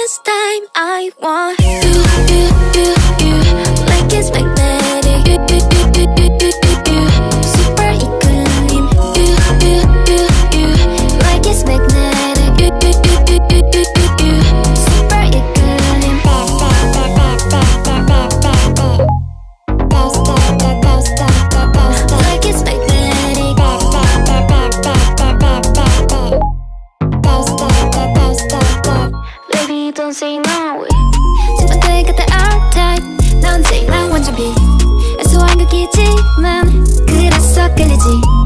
this time I want you like it's magnetic. You super equilibrium. You like it's magnetic. You super equilibrium. Like it's magnetic. Baby, don't say no. 생각들 같아 R-Type. 나 언제나 완전 B. 애소한 극이지만 그래서 끌리지.